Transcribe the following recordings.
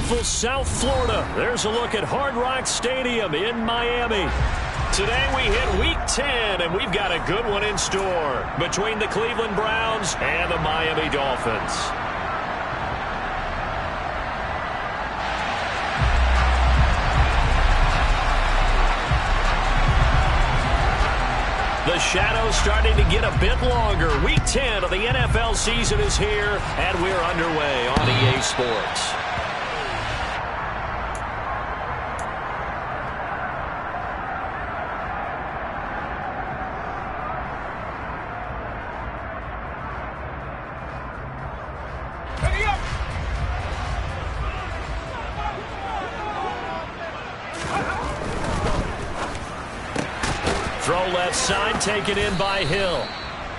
beautiful South Florida. There's a look at Hard Rock Stadium in Miami. Today we hit Week 10, and we've got a good one in store between the Cleveland Browns and the Miami Dolphins. The shadow's starting to get a bit longer. Week 10 of the NFL season is here, and we're underway on EA Sports. Throw left side, taken in by Hill.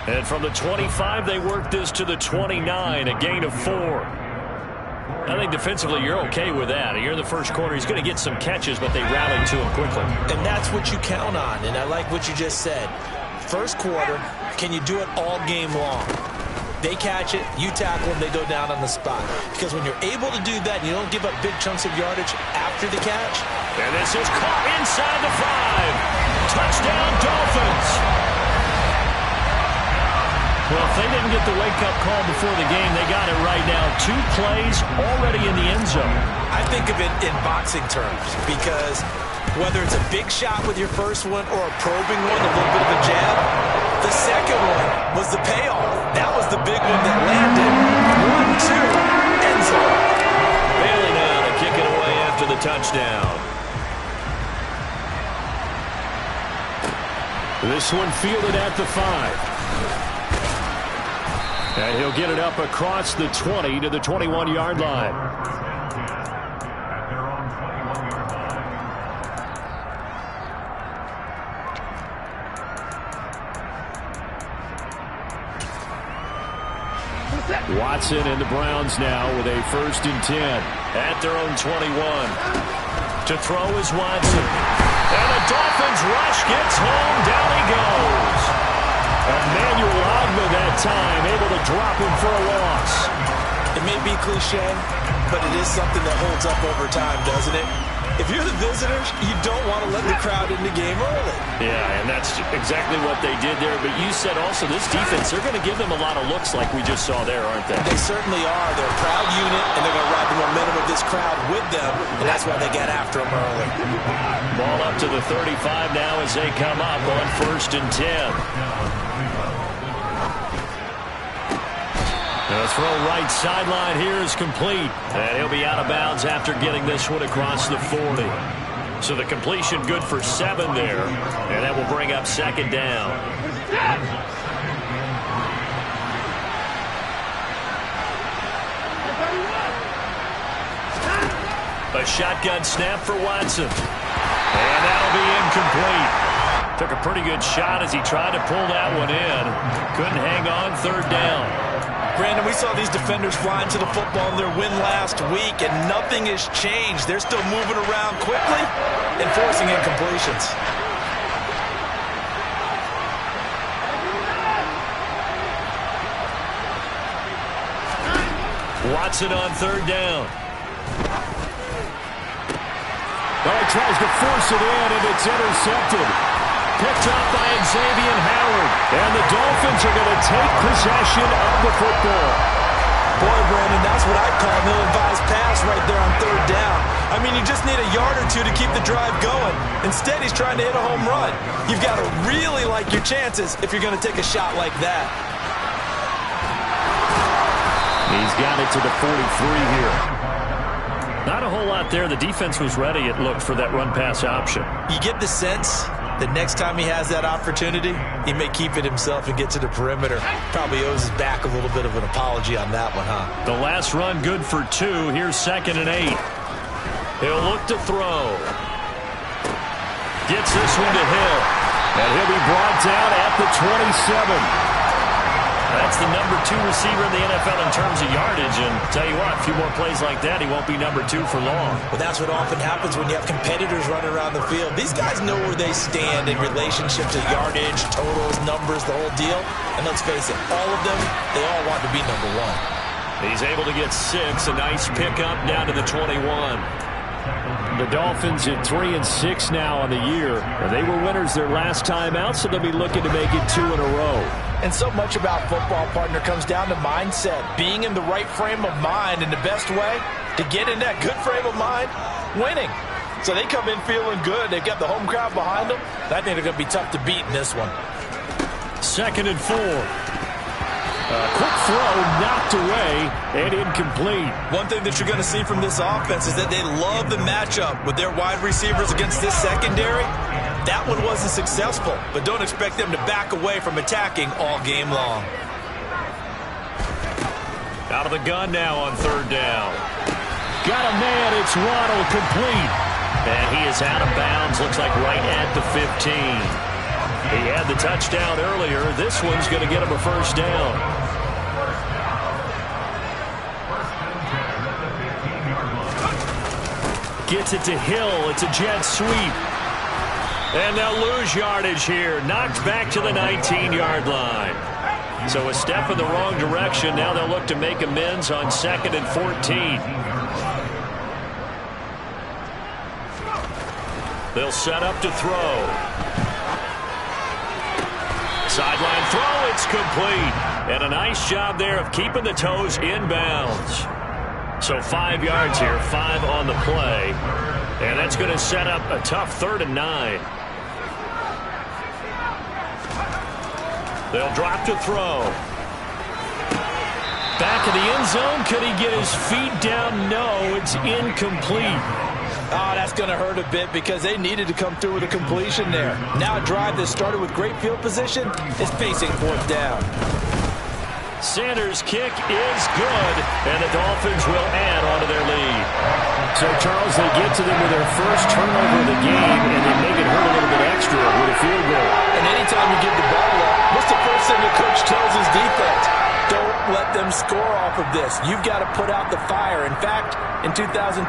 And from the 25, they work this to the 29, a gain of 4. I think defensively you're okay with that. You're in the first quarter. He's going to get some catches, but they rallied to him quickly. And that's what you count on, and I like what you just said. First quarter, can you do it all game long? They catch it, you tackle them, they go down on the spot. Because when you're able to do that, you don't give up big chunks of yardage after the catch. And this is caught inside the 5. Touchdown, Dolphins. Well, if they didn't get the wake-up call before the game, they got it right now. 2 plays already in the end zone. I think of it in boxing terms because whether it's a big shot with your first one or a probing one, a little bit of a jab, the second one was the payoff. That was the big one that landed. 1-2, end zone. Bailey now to kick it away after the touchdown. This one fielded at the 5. And he'll get it up across the 20 to the 21-yard line. Watson and the Browns now with a 1st and 10 at their own 21. To throw is Watson. And the Dolphins rush gets home. Down he goes. Emmanuel Ogba that time able to drop him for a loss. It may be cliche, but it is something that holds up over time, doesn't it? If you're the visitors, you don't want to let the crowd in the game early. Yeah, and that's exactly what they did there. But you said also this defense, they're going to give them a lot of looks like we just saw there, aren't they? They certainly are. They're a proud unit, and they're going to ride the momentum of this crowd with them, and that's why they get after them early. Ball up to the 35 now as they come up on 1st and 10. The throw right sideline here is complete. And he'll be out of bounds after getting this one across the 40. So the completion good for 7 there. And that will bring up 2nd down. A shotgun snap for Watson. And that'll be incomplete. Took a pretty good shot as he tried to pull that one in. Couldn't hang on, 3rd down. Brandon, we saw these defenders flying to the football in their win last week, and nothing has changed. They're still moving around quickly and forcing incompletions. Watson on 3rd down. Oh, he tries to force it in, and it's intercepted. Picked up by Xavier Howard. And the Dolphins are going to take possession of the football. Boy, Brandon, that's what I'd call an ill-advised pass right there on 3rd down. I mean, you just need a yard or 2 to keep the drive going. Instead, he's trying to hit a home run. You've got to really like your chances if you're going to take a shot like that. He's got it to the 43 here. Not a whole lot there. The defense was ready, it looked, for that run-pass option. You get the sense that next time he has that opportunity, he may keep it himself and get to the perimeter. Probably owes his back a little bit of an apology on that one, huh? The last run good for 2. Here's 2nd and 8. He'll look to throw. Gets this one to Hill. And he'll be brought down at the 27. That's the number 2 receiver in the NFL in terms of yardage. And tell you what, a few more plays like that, he won't be number 2 for long. Well, that's what often happens when you have competitors running around the field. These guys know where they stand in relationship to yardage, totals, numbers, the whole deal. And let's face it, all of them, they all want to be number 1. He's able to get 6. A nice pickup down to the 21. The Dolphins at 3-6 now on the year. They were winners their last time out, so they'll be looking to make it 2 in a row. And so much about football, partner, comes down to mindset. Being in the right frame of mind, and the best way to get in that good frame of mind, winning. So they come in feeling good. They've got the home crowd behind them. I think they're going to be tough to beat in this one. 2nd and 4. Quick throw knocked away and incomplete. One thing that you're going to see from this offense is that they love the matchup with their wide receivers against this secondary. That one wasn't successful, but don't expect them to back away from attacking all game long. Out of the gun now on 3rd down. Got a man, it's Waddle, complete. And he is out of bounds, looks like right at the 15. He had the touchdown earlier. This one's going to get him a 1st down. Gets it to Hill. It's a jet sweep. And they'll lose yardage here. Knocked back to the 19-yard line. So a step in the wrong direction. Now they'll look to make amends on 2nd and 14. They'll set up to throw. Sideline throw, it's complete. And a nice job there of keeping the toes inbounds. So 5 yards here, 5 on the play. And that's going to set up a tough 3rd and 9. They'll drop to throw. Back of the end zone. Could he get his feet down? No, it's incomplete. Oh, that's going to hurt a bit because they needed to come through with a completion there. Now a drive that started with great field position is facing 4th down. Sanders' kick is good, and the Dolphins will add onto their lead. So, Charles, they get to them with their first turnover of the game, and they make it hurt a little bit extra with a field goal. And anytime you give the ball up, what's the first thing the coach tells his defense? Don't let them score off of this. You've got to put out the fire. In fact, in 2021,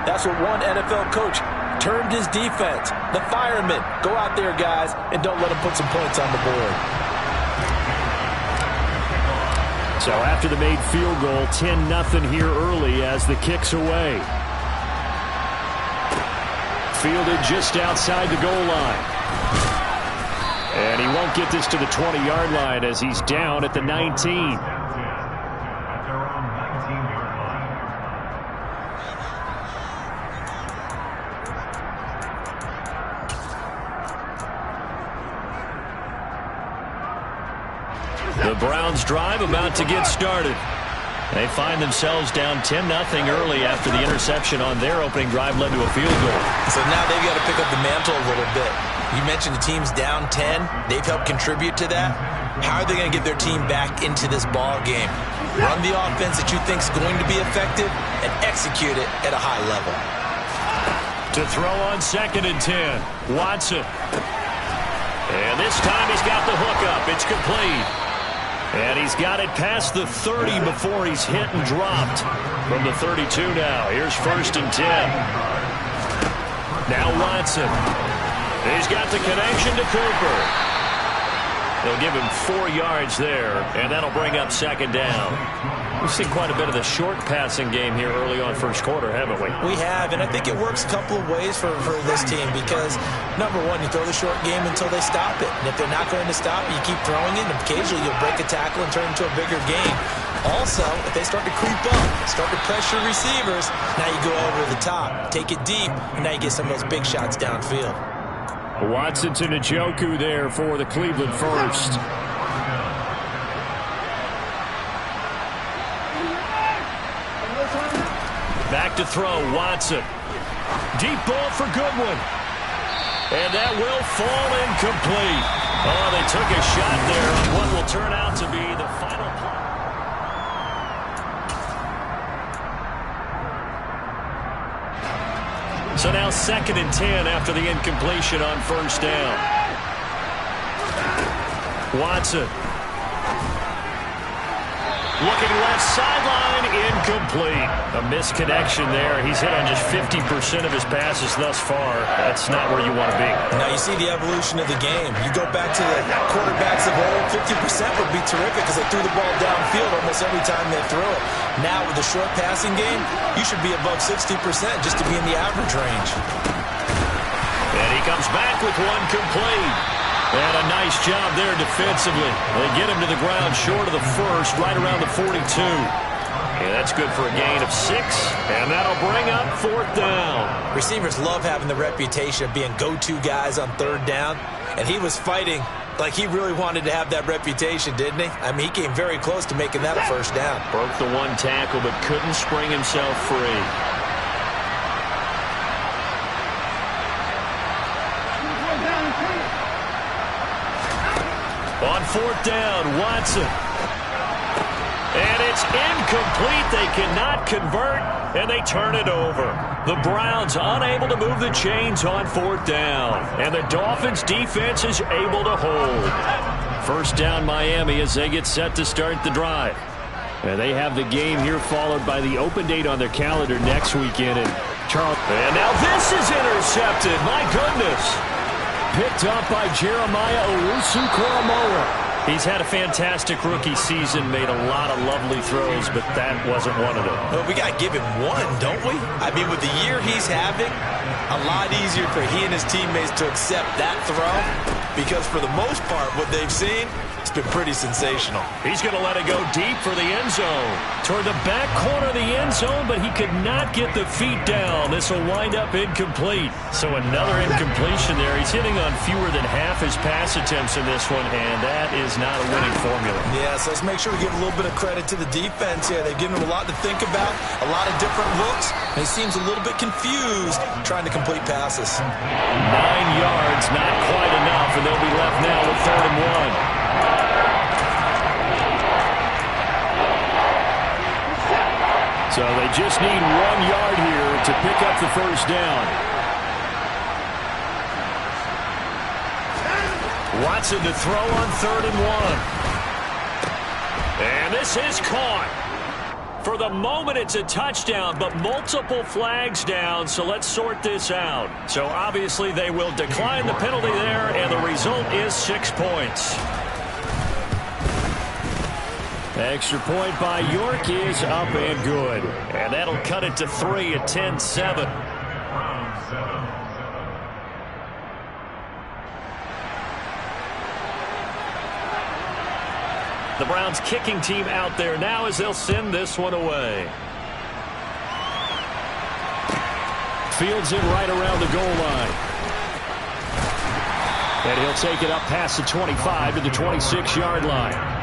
that's what one NFL coach termed his defense. The firemen. Go out there, guys, and don't let them put some points on the board. So after the made field goal, 10-0 here early as the kick's away. Fielded just outside the goal line. And he won't get this to the 20-yard line as he's down at the 19. The Browns drive about to get started. They find themselves down 10-0 early after the interception on their opening drive led to a field goal. So now they've got to pick up the mantle a little bit. You mentioned the team's down 10. They've helped contribute to that. How are they going to get their team back into this ball game? Run the offense that you think is going to be effective and execute it at a high level. To throw on 2nd and 10. Watson. And this time he's got the hook up. It's complete. And he's got it past the 30 before he's hit and dropped. From the 32 now. Here's 1st and 10. Now Watson. He's got the connection to Cooper. They'll give him 4 yards there, and that'll bring up 2nd down. We've seen quite a bit of the short passing game here early on first quarter, haven't we? We have, and I think it works a couple of ways for this team because, number one, you throw the short game until they stop it. And if they're not going to stop it, you keep throwing it, and occasionally you'll break a tackle and turn it into a bigger game. Also, if they start to creep up, start to pressure receivers, now you go over the top, take it deep, and now you get some of those big shots downfield. Watson to Njoku there for the Cleveland first. Back to throw, Watson. Deep ball for Goodwin. And that will fall incomplete. Oh, they took a shot there on what will turn out to be the final play. So now 2nd and 10 after the incompletion on 1st down. Watson. Looking left sideline, incomplete. A misconnection there. He's hit on just 50% of his passes thus far. That's not where you want to be. Now you see the evolution of the game. You go back to the quarterbacks of old, 50% would be terrific because they threw the ball downfield almost every time they threw it. Now with the short passing game, you should be above 60% just to be in the average range. And he comes back with one complete. And a nice job there defensively. They get him to the ground short of the first, right around the 42. And that's good for a gain of 6, and that'll bring up 4th down. Receivers love having the reputation of being go-to guys on 3rd down, and he was fighting like he really wanted to have that reputation, didn't he? I mean, he came very close to making that a 1st down. Broke the one tackle, but couldn't spring himself free. On 4th down, Watson. And it's incomplete. They cannot convert, and they turn it over. The Browns unable to move the chains on 4th down, and the Dolphins' defense is able to hold. 1st down, Miami, as they get set to start the drive. And they have the game here followed by the open date on their calendar next weekend. And now this is intercepted. My goodness. Picked up by Jeremiah Owusu-Koramoah. He's had a fantastic rookie season, made a lot of lovely throws, but that wasn't one of them. Well, we got to give him one, don't we? I mean, with the year he's having, a lot easier for he and his teammates to accept that throw because for the most part, what they've seen, it's been pretty sensational. He's going to let it go deep for the end zone. Toward the back corner of the end zone, but he could not get the feet down. This will wind up incomplete. So another incompletion there. He's hitting on fewer than half his pass attempts in this one, and that is not a winning formula. Yeah, so let's make sure we give a little bit of credit to the defense here. They've given him a lot to think about, a lot of different looks, and he seems a little bit confused trying to complete passes. 9 yards, not quite enough, and they'll be left now with 3rd and 1. So they just need 1 yard here to pick up the 1st down. Watson to throw on 3rd and 1. And this is caught. For the moment, it's a touchdown, but multiple flags down, so let's sort this out. So obviously they will decline the penalty there, and the result is 6 points. Extra point by York is up and good. And that'll cut it to 3 at 10-7. The Browns kicking team out there now as they'll send this one away. Fields in right around the goal line. And he'll take it up past the 25 to the 26-yard line.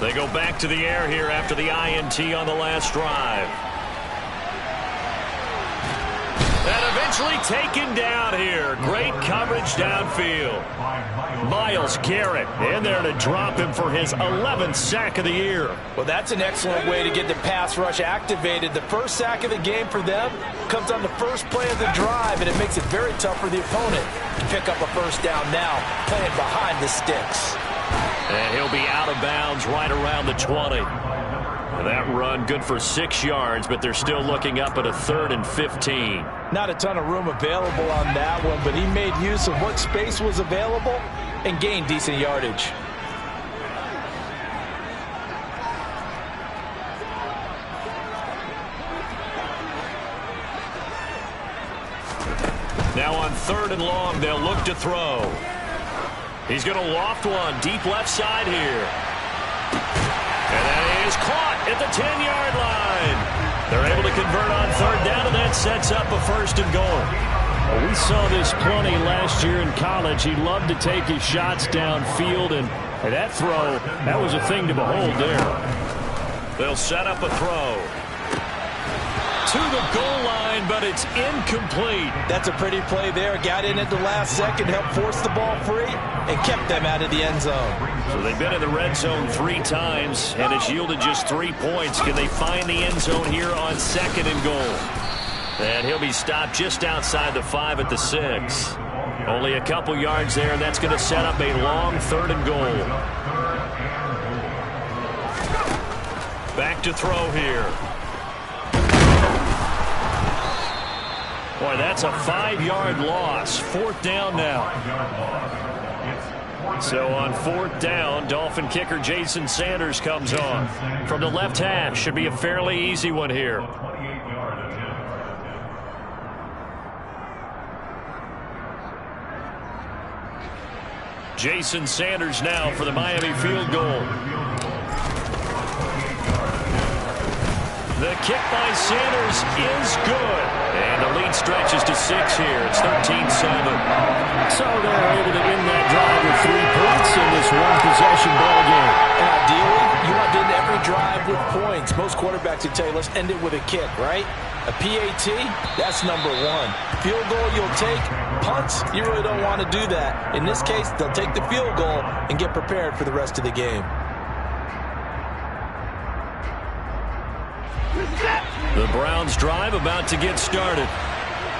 They go back to the air here after the INT on the last drive. And eventually taken down here. Great coverage downfield. Myles Garrett in there to drop him for his 11th sack of the year. Well, that's an excellent way to get the pass rush activated. The first sack of the game for them comes on the first play of the drive, and it makes it very tough for the opponent to pick up a 1st down now, playing behind the sticks. And he'll be out of bounds right around the 20. That run good for 6 yards, but they're still looking up at a 3rd and 15. Not a ton of room available on that one, but he made use of what space was available and gained decent yardage. Now on 3rd and long, they'll look to throw. He's going to loft one deep left side here. And that is caught at the 10-yard line. They're able to convert on 3rd down, and that sets up a 1st and goal. Well, we saw this plenty last year in college. He loved to take his shots downfield, and that throw, that was a thing to behold there. They'll set up a throw. to the goal line, but it's incomplete. That's a pretty play there. Got in at the last second, helped force the ball free, and kept them out of the end zone. So they've been in the red zone 3 times, and it's yielded just 3 points. Can they find the end zone here on 2nd and goal? And he'll be stopped just outside the 5 at the 6. Only a couple yards there, and that's going to set up a long 3rd and goal. Back to throw here. Boy, that's a 5-yard loss. 4th down now. So on 4th down, Dolphin kicker Jason Sanders comes on. From the left hash, should be a fairly easy one here. Jason Sanders now for the Miami field goal. The kick by Sanders is good. And the lead stretches to 6 here. It's 13-7. So they're able to end that drive with 3 points in this one-possession ball game. And ideally, you want to end every drive with points. Most quarterbacks would tell you, let's end it with a kick, right? A PAT, that's number 1. Field goal you'll take. Punts, you really don't want to do that. In this case, they'll take the field goal and get prepared for the rest of the game. The Browns drive about to get started.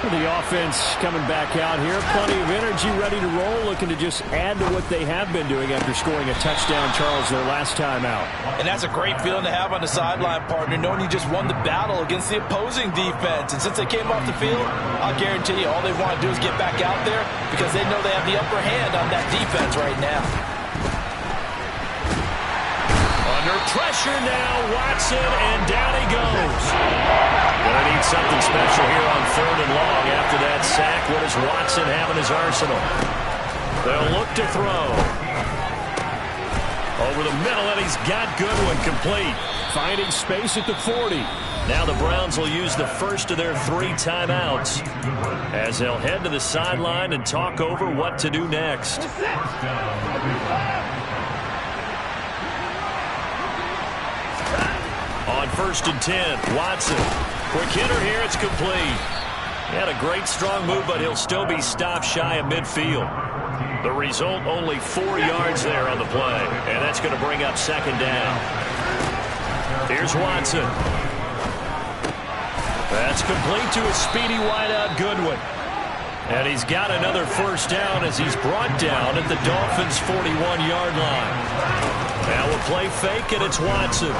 The offense coming back out here. Plenty of energy, ready to roll, looking to just add to what they have been doing after scoring a touchdown, Charles, their last time out. And that's a great feeling to have on the sideline, partner, knowing you just won the battle against the opposing defense. And since they came off the field, I'll guarantee you all they want to do is get back out there because they know they have the upper hand on that defense right now. Under pressure now, Watson, and down he goes. Gonna need something special here on 3rd and long after that sack. What does Watson have in his arsenal? They'll look to throw. Over the middle, and he's got Goodwin complete. Finding space at the 40. Now the Browns will use the first of their 3 timeouts as they'll head to the sideline and talk over what to do next. On 1st and 10, Watson. Quick hitter here, it's complete. He had a great strong move, but he'll still be stopped shy of midfield. The result, only 4 yards there on the play, and that's going to bring up 2nd down. Here's Watson. That's complete to a speedy wideout Goodwin. And he's got another 1st down as he's brought down at the Dolphins' 41-yard line. Now we'll play fake, and it's Watson.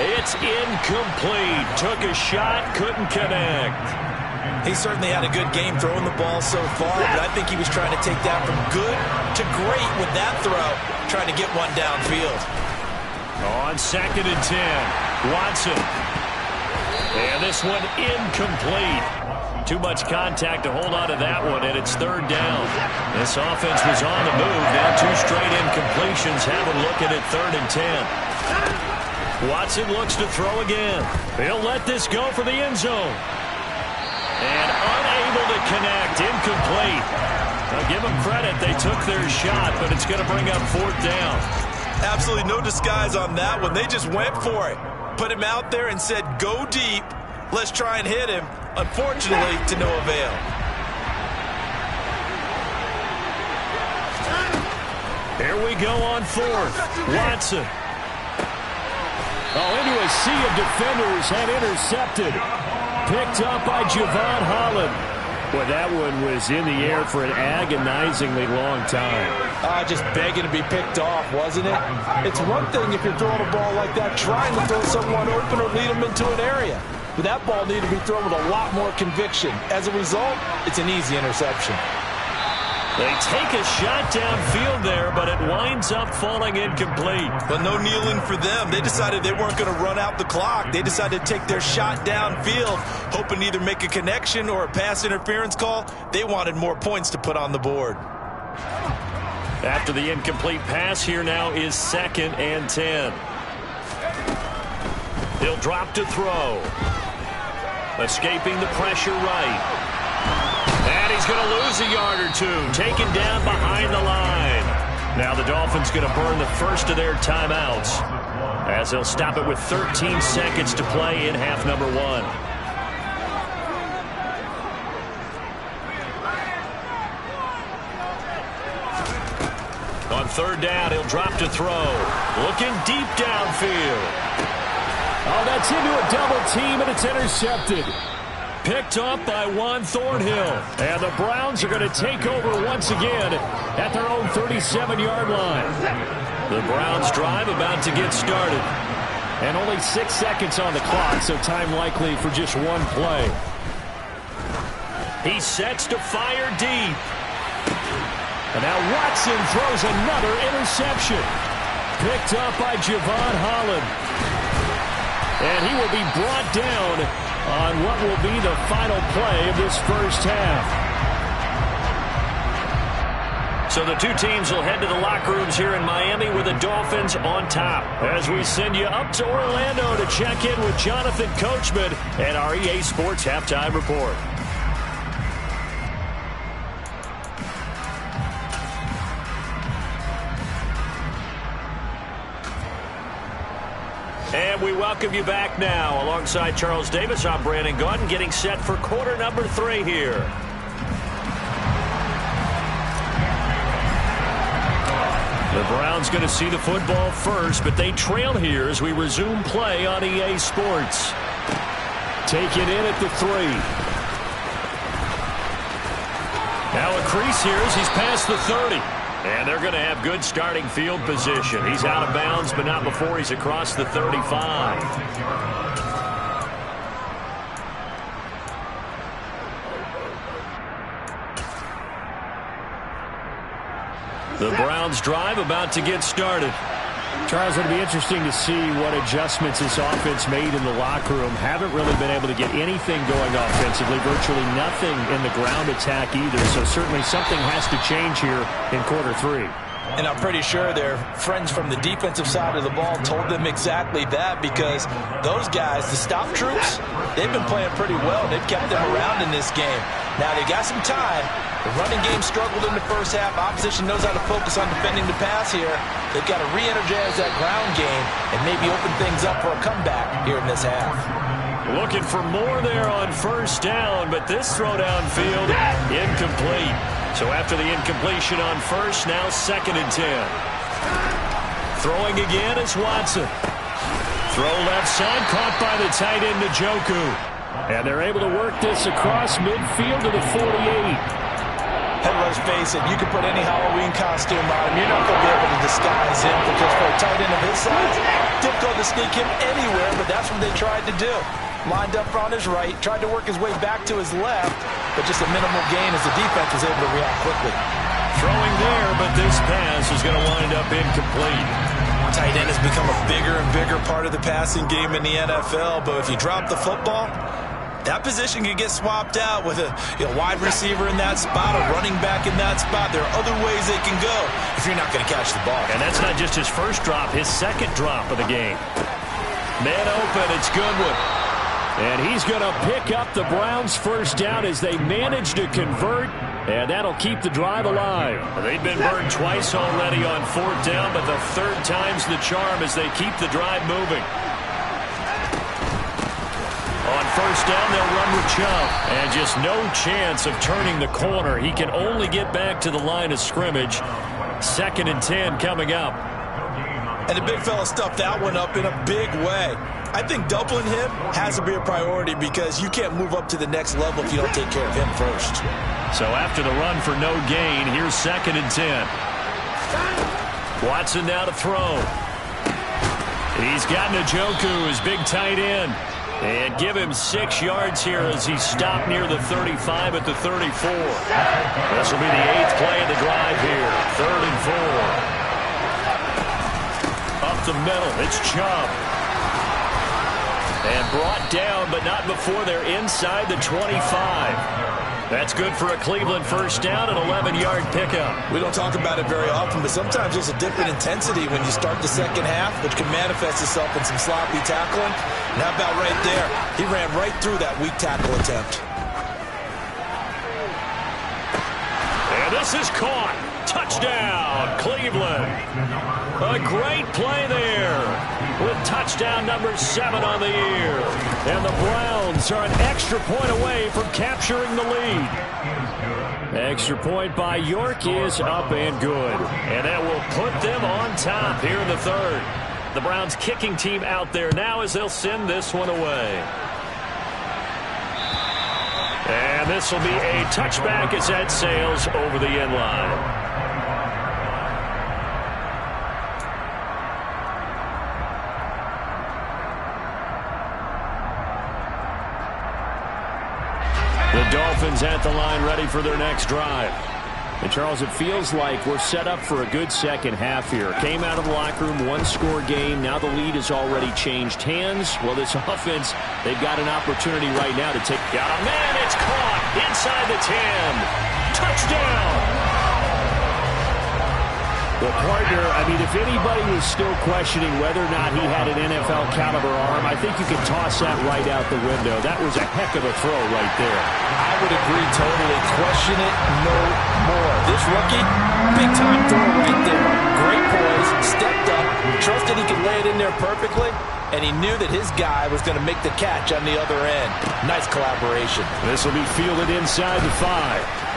It's incomplete. Took a shot, couldn't connect. He certainly had a good game throwing the ball so far, but I think he was trying to take that from good to great with that throw, trying to get one downfield. On 2nd and 10, Watson. And this one incomplete. Too much contact to hold on to that one, and it's 3rd down. This offense was on the move. Now 2 straight incompletions. Have a look at it, 3rd and 10. Watson looks to throw again. He'll let this go for the end zone. And unable to connect, incomplete. I'll give them credit. They took their shot, but it's going to bring up 4th down. Absolutely no disguise on that one. They just went for it. Put him out there and said, go deep. Let's try and hit him. Unfortunately, to no avail. Here we go on 4th. Watson. Oh, into a sea of defenders and intercepted. Picked up by Javon Holland. Boy, that one was in the air for an agonizingly long time. Just begging to be picked off, wasn't it? It's one thing if you're throwing a ball like that, trying to throw someone open or lead them into an area. But that ball needed to be thrown with a lot more conviction. As a result, it's an easy interception. They take a shot downfield there, but it winds up falling incomplete. But no kneeling for them. They decided they weren't going to run out the clock. They decided to take their shot downfield, hoping to either make a connection or a pass interference call. They wanted more points to put on the board. After the incomplete pass, here now is 2nd and 10. He'll drop to throw. Escaping the pressure right. And he's going to lose a yard or 2. Taken down behind the line. Now the Dolphins going to burn the first of their timeouts as they'll stop it with 13 seconds to play in half number 1. On third down, he'll drop to throw. Looking deep downfield. Oh, that's into a double team, and it's intercepted. Picked up by Juan Thornhill. And the Browns are going to take over once again at their own 37-yard line. The Browns drive about to get started. And only 6 seconds on the clock, so time likely for just one play. He sets to fire deep. And now Watson throws another interception. Picked up by Javon Holland. And he will be brought down on what will be the final play of this first half. So the two teams will head to the locker rooms here in Miami with the Dolphins on top. As we send you up to Orlando to check in with Jonathan Coachman and our EA Sports Halftime Report. And we welcome you back now. Alongside Charles Davis, I'm Brandon Gaudin, getting set for quarter number 3 here. The Browns going to see the football first, but they trail here as we resume play on EA Sports. Take it in at the 3. Now a crease here as he's past the 30. And they're going to have good starting field position. He's out of bounds, but not before he's across the 35. The Browns drive about to get started. Charles, it'll be interesting to see what adjustments this offense made in the locker room. Haven't really been able to get anything going offensively. Virtually nothing in the ground attack either. So certainly something has to change here in quarter 3. And I'm pretty sure their friends from the defensive side of the ball told them exactly that, because those guys, the stop troops, they've been playing pretty well. They've kept them around in this game. Now they got some time. The running game struggled in the first half. Opposition knows how to focus on defending the pass here. They've got to re-energize that ground game and maybe open things up for a comeback here in this half. Looking for more there on first down, but this throw downfield incomplete. So after the incompletion on first, now 2nd and 10. Throwing again is Watson. Throw left side, caught by the tight end Njoku. And they're able to work this across midfield to the 48. And let's face it, you can put any Halloween costume on him. You're not going to be able to disguise him, because for a tight end of his size, difficult to sneak him anywhere, but that's what they tried to do. Lined up on his right, tried to work his way back to his left, but just a minimal gain as the defense was able to react quickly. Throwing there, but this pass is going to wind up incomplete. Tight end has become a bigger and bigger part of the passing game in the NFL, but if you drop the football, that position can get swapped out with a wide receiver in that spot, a running back in that spot. There are other ways they can go if you're not going to catch the ball. And that's not just his first drop, his second drop of the game. Man open, it's Goodwin. And he's going to pick up the Browns' first down as they manage to convert, and that'll keep the drive alive. They've been burned twice already on 4th down, but the 3rd time's the charm as they keep the drive moving. On first down, they'll run with Chubb. And just no chance of turning the corner. He can only get back to the line of scrimmage. 2nd and 10 coming up. And the big fella stuffed that one up in a big way. I think doubling him has to be a priority, because you can't move up to the next level if you don't take care of him first. So after the run for no gain, here's 2nd and 10. Watson now to throw. He's got Njoku, his big tight end. And give him 6 yards here as he's stopped near the 35 at the 34. This will be the 8th play of the drive here. 3rd and 4. Up the middle, it's Chubb. And brought down, but not before they're inside the 25. That's good for a Cleveland first down, an 11-yard pickup. We don't talk about it very often, but sometimes there's a dip in intensity when you start the second half, which can manifest itself in some sloppy tackling. And how about right there? He ran right through that weak tackle attempt. And this is caught. Touchdown, Cleveland. A great play there with touchdown number 7 on the year. And the Browns are an extra point away from capturing the lead. Extra point by York is up and good. And that will put them on top here in the third. The Browns kicking team out there now as they'll send this one away. And this will be a touchback as that sails over the end line. The Dolphins at the line ready for their next drive. And, Charles, it feels like we're set up for a good second half here. Came out of the locker room, one-score game. Now the lead has already changed hands. Well, this offense, they've got an opportunity right now to take. Got a man, it's caught inside the 10. Touchdown! Well, partner, I mean, if anybody was still questioning whether or not he had an NFL caliber arm, I think you can toss that right out the window. That was a heck of a throw right there. I would agree totally. Question it no more. This rookie, big-time throw right there. Great poise, stepped up, trusted he could lay it in there perfectly, and he knew that his guy was going to make the catch on the other end. Nice collaboration. This will be fielded inside the 5.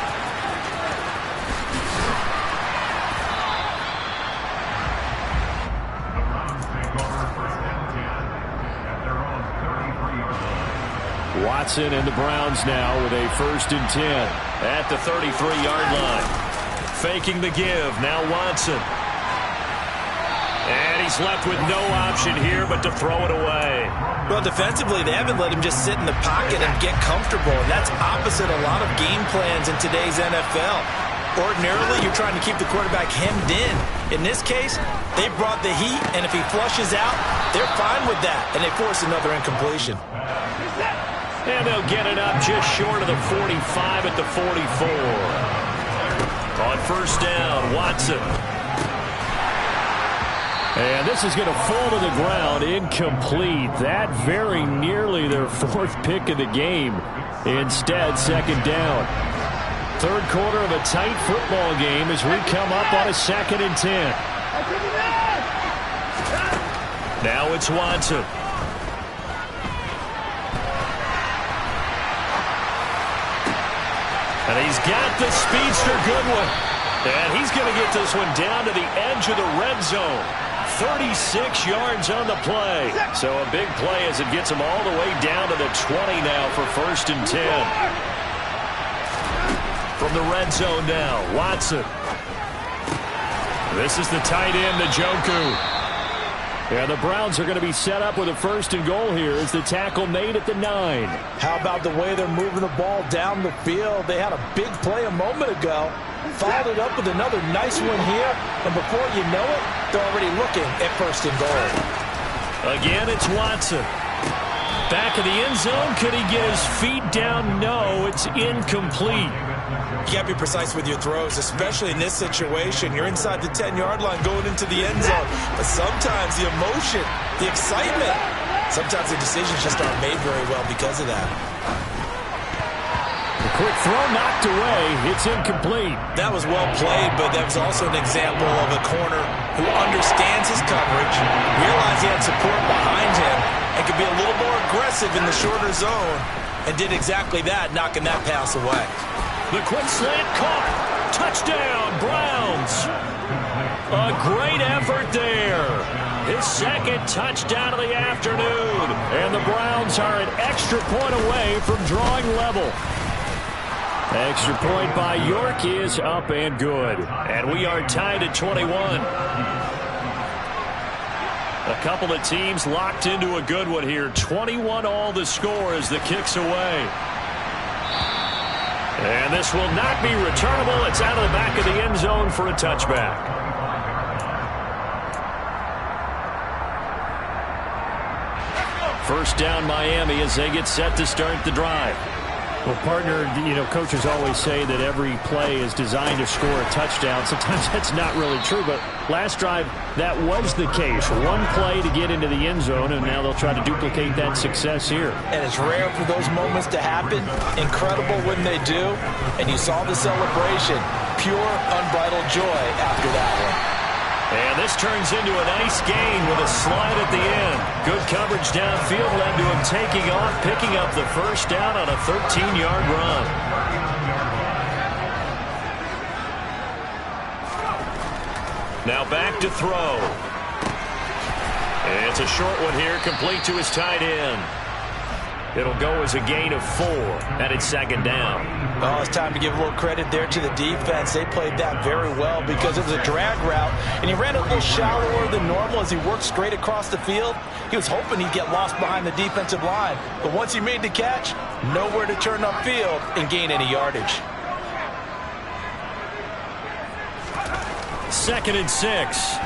Watson and the Browns now with a 1st and 10 at the 33-yard line. Faking the give. Now Watson. And he's left with no option here but to throw it away. Well, defensively, they haven't let him just sit in the pocket and get comfortable. And that's opposite a lot of game plans in today's NFL. Ordinarily, you're trying to keep the quarterback hemmed in. In this case, they brought the heat, and if he flushes out, they're fine with that. And they force another incompletion. And they'll get it up just short of the 45 at the 44. On 1st down, Watson. And this is going to fall to the ground, incomplete. That very nearly their 4th pick of the game. Instead, 2nd down. 3rd quarter of a tight football game as we come up on a 2nd and 10. Now it's Watson. And he's got the speedster Goodwin. And he's going to get this one down to the edge of the red zone. 36 yards on the play. So a big play as it gets him all the way down to the 20 now for 1st and 10. From the red zone now, Watson. This is the tight end, Njoku. Yeah, the Browns are going to be set up with a 1st and goal here as the tackle made at the 9. How about the way they're moving the ball down the field? They had a big play a moment ago. Followed it up with another nice one here. And before you know it, they're already looking at 1st and goal. Again, it's Watson. Back of the end zone. Could he get his feet down? No, it's incomplete. You got to be precise with your throws, especially in this situation. You're inside the 10-yard line going into the end zone. But sometimes the emotion, the excitement, sometimes the decisions just aren't made very well because of that. A quick throw knocked away. It's incomplete. That was well played, but that was also an example of a corner who understands his coverage, realized he had support behind him, and could be a little more aggressive in the shorter zone, and did exactly that, knocking that pass away. The quick slant caught. Touchdown, Browns. A great effort there. His 2nd touchdown of the afternoon. And the Browns are an extra point away from drawing level. Extra point by York is up and good. And we are tied at 21. A couple of teams locked into a good one here. 21 all the score as the kick's away. And this will not be returnable. It's out of the back of the end zone for a touchback. First down, Miami, as they get set to start the drive. Well, partner, you know, coaches always say that every play is designed to score a touchdown. Sometimes that's not really true, but last drive, that was the case. One play to get into the end zone, and now they'll try to duplicate that success here. And it's rare for those moments to happen. Incredible when they do. And you saw the celebration. pure, unbridled joy after that one. And this turns into a nice gain with a slide at the end. Good coverage downfield led to him taking off, picking up the first down on a 13-yard run. Now back to throw. And it's a short one here, complete to his tight end. It'll go as a gain of 4, and it's second down. Well, it's time to give a little credit there to the defense. They played that very well because it was a drag route, and he ran a little shallower than normal as he worked straight across the field. He was hoping he'd get lost behind the defensive line, but once he made the catch, nowhere to turn upfield and gain any yardage. 2nd and 6.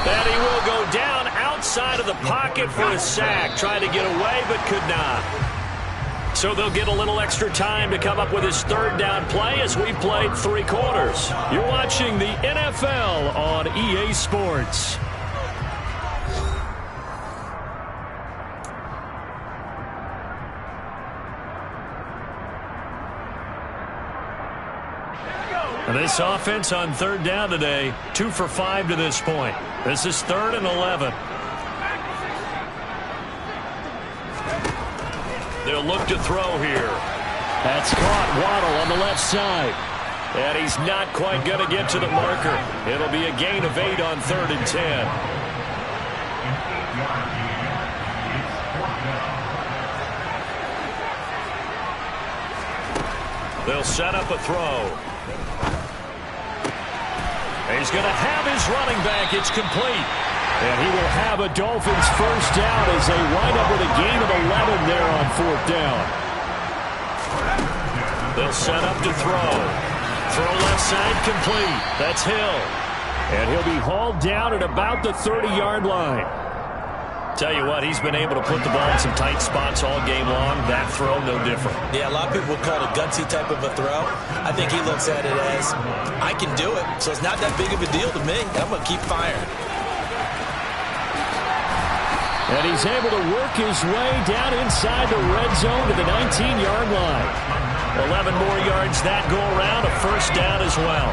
And he will go down outside of the pocket for a sack. Tried to get away, but could not. So they'll get a little extra time to come up with his 3rd down play as we played 3 quarters. You're watching the NFL on EA Sports. And this offense on 3rd down today, 2 for 5 to this point. This is 3rd and 11. They'll look to throw here. That's caught. Waddle on the left side. And he's not quite going to get to the marker. It'll be a gain of 8 on 3rd and 10. They'll set up a throw. He's going to have his running back. It's complete. And he will have a Dolphins first down as they wind up with a gain of 11 there on 4th down. They'll set up to throw. Throw left side complete. That's Hill. And he'll be hauled down at about the 30-yard line. Tell you what, he's been able to put the ball in some tight spots all game long. That throw, no different. Yeah, a lot of people would call it a gutsy type of a throw. I think he looks at it as, I can do it, so it's not that big of a deal to me. I'm going to keep firing. And he's able to work his way down inside the red zone to the 19-yard line. 11 more yards that go around, a first down as well.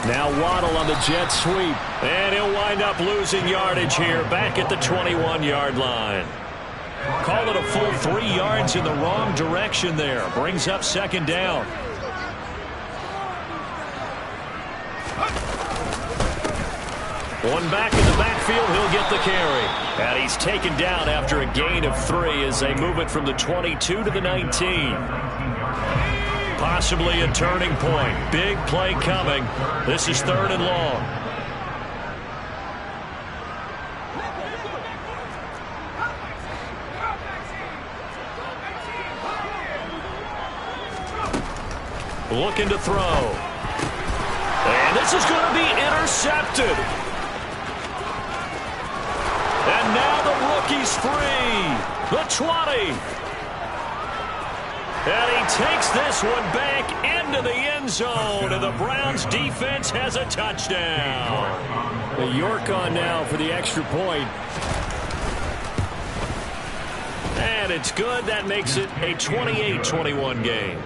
Now Waddle on the jet sweep. And he'll wind up losing yardage here, back at the 21-yard line. Call it a full 3 yards in the wrong direction there. Brings up second down. One back in the backfield, he'll get the carry. And he's taken down after a gain of 3 as they move it from the 22 to the 19. Possibly a turning point. Big play coming. This is 3rd and long. Looking to throw. And this is going to be intercepted. And now the rookie's free. The 20. And he takes this one back into the end zone, and the Browns defense has a touchdown. The York on now for the extra point. And it's good. That makes it a 28-21 game.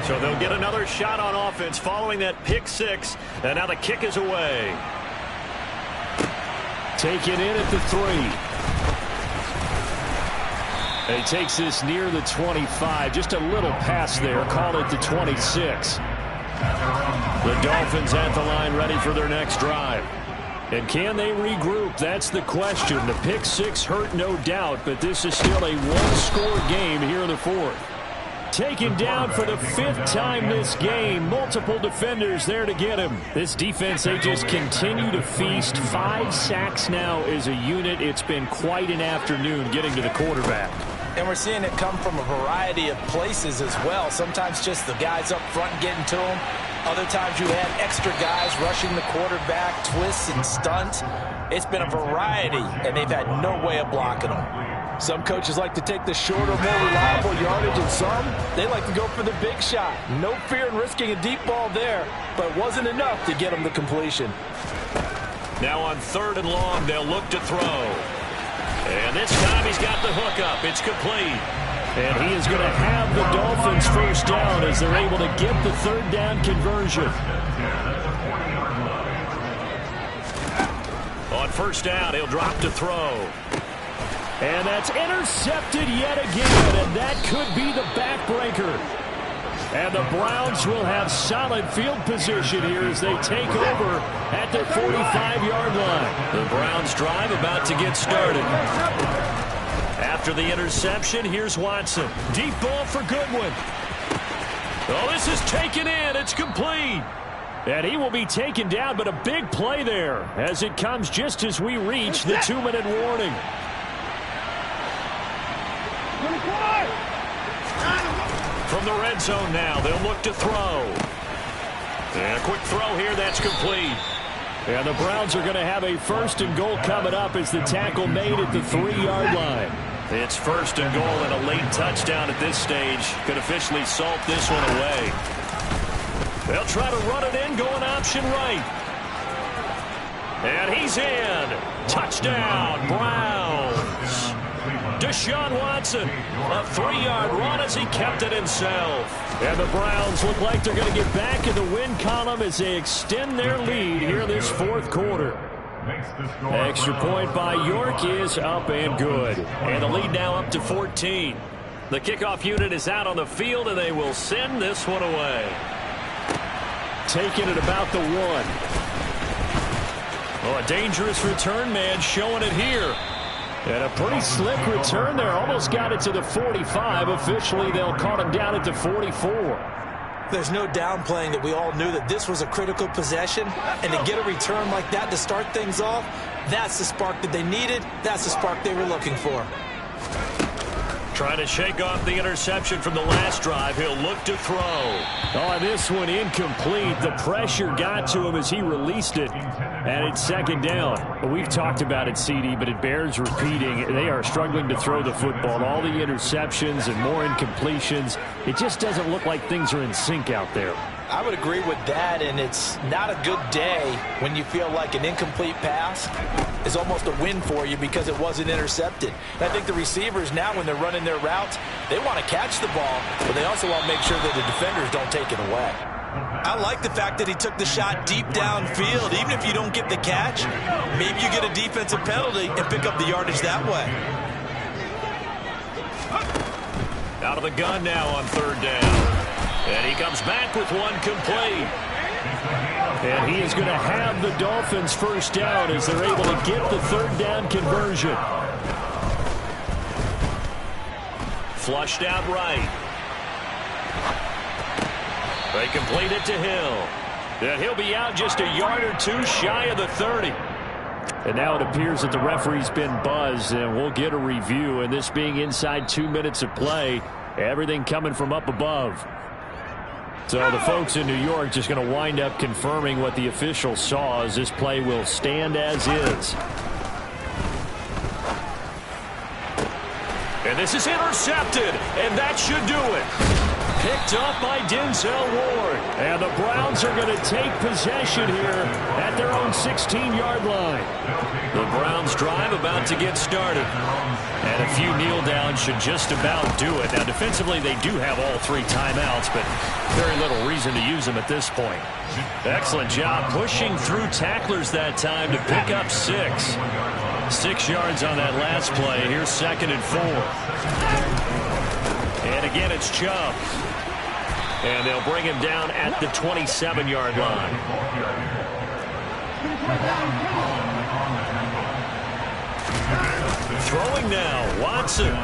So they'll get another shot on offense following that pick 6, and now the kick is away. Taken in at the 3. He takes this near the 25. Just a little pass there. Call it the 26. The Dolphins at the line ready for their next drive. And can they regroup? That's the question. The pick 6 hurt, no doubt, but this is still a one-score game here in the 4th. Taken down for the 5th time this game. Multiple defenders there to get him. This defense, they just continue to feast. 5 sacks now as a unit. It's been quite an afternoon getting to the quarterback. And we're seeing it come from a variety of places as well. Sometimes just the guys up front getting to him. Other times you had extra guys rushing the quarterback, twists and stunts. It's been a variety, and they've had no way of blocking them. Some coaches like to take the shorter, more reliable yardage, and some, they like to go for the big shot. No fear in risking a deep ball there, but it wasn't enough to get them to completion. Now on 3rd and long, they'll look to throw. And this time he's got the hook up. It's complete. And he is going to have the Dolphins first down as they're able to get the 3rd down conversion. On 1st down, he'll drop to throw. And that's intercepted yet again, and that could be the backbreaker. And the Browns will have solid field position here as they take over at their 45-yard line. The Browns drive about to get started. After the interception, here's Watson. Deep ball for Goodwin. Oh, this is taken in. It's complete. And he will be taken down, but a big play there as it comes just as we reach the 2-minute warning. From the red zone now, they'll look to throw. And a quick throw here, that's complete. And the Browns are going to have a 1st and goal coming up as the tackle made at the 3-yard line. It's 1st and goal and a late touchdown at this stage. Could officially salt this one away. They'll try to run it in, going option right. And he's in. Touchdown, Browns. Deshaun Watson, a 3-yard run as he kept it himself. And the Browns look like they're going to get back in the win column as they extend their lead here this 4th quarter. Extra point by York is up and good. And the lead now up to 14. The kickoff unit is out on the field, and they will send this one away. Taking it about the 1. Oh, a dangerous return man showing it here. And a pretty slick return there. Almost got it to the 45. Officially, they'll call him down at the 44. There's no downplaying that we all knew that this was a critical possession. And to get a return like that to start things off, that's the spark that they needed. That's the spark they were looking for. Trying to shake off the interception from the last drive. He'll look to throw. Oh, this one incomplete. The pressure got to him as he released it. And it's 2nd down. We've talked about it, CD, but it bears repeating. They are struggling to throw the football. All the interceptions and more incompletions. It just doesn't look like things are in sync out there. I would agree with that, and it's not a good day when you feel like an incomplete pass is almost a win for you because it wasn't intercepted. And I think the receivers now, when they're running their routes, they want to catch the ball, but they also want to make sure that the defenders don't take it away. I like the fact that he took the shot deep downfield. Even if you don't get the catch, maybe you get a defensive penalty and pick up the yardage that way. Out of the gun now on 3rd down. And he comes back with one complete. And he is going to have the Dolphins first down as they're able to get the 3rd down conversion. Flushed out right. They complete it to Hill. And he'll be out just a yard or two shy of the 30. And now it appears that the referee's been buzzed, and we'll get a review. And this being inside 2 minutes of play, everything coming from up above. So the folks in New York just going to wind up confirming what the official saw as this play will stand as is. And this is intercepted, and that should do it. Picked up by Denzel Ward. And the Browns are going to take possession here at their own 16-yard line. The Browns drive about to get started. And a few kneel downs should just about do it. Now, defensively, they do have all 3 timeouts, but very little reason to use them at this point. Excellent job pushing through tacklers that time to pick up 6. 6 yards on that last play. Here's 2nd and 4. And again, it's Chubb. And they'll bring him down at the 27-yard line. Throwing now, Watson.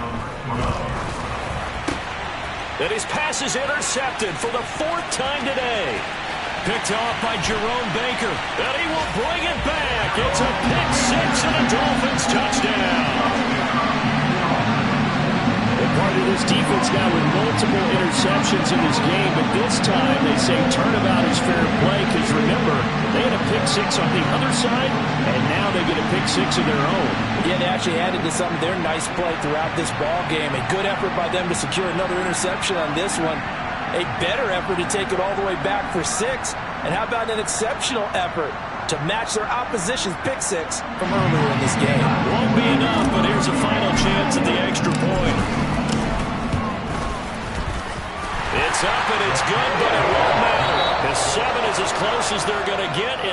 And his pass is intercepted for the 4th time today. Picked off by Jerome Baker. And he will bring it back. It's a pick 6 and a Dolphins touchdown. Part of this defense Giants now with multiple interceptions in this game, but this time they say turnabout is fair play because, remember, they had a pick six on the other side, and now they get a pick six of their own. Yeah, they actually added to some of their nice play throughout this ball game. A good effort by them to secure another interception on this one. A better effort to take it all the way back for 6. And how about an exceptional effort to match their opposition's pick six from earlier in this game? Won't be enough, but here's a final chance at the extra point. It's up and it's good, but it won't matter. The 7 is as close as they're going to get.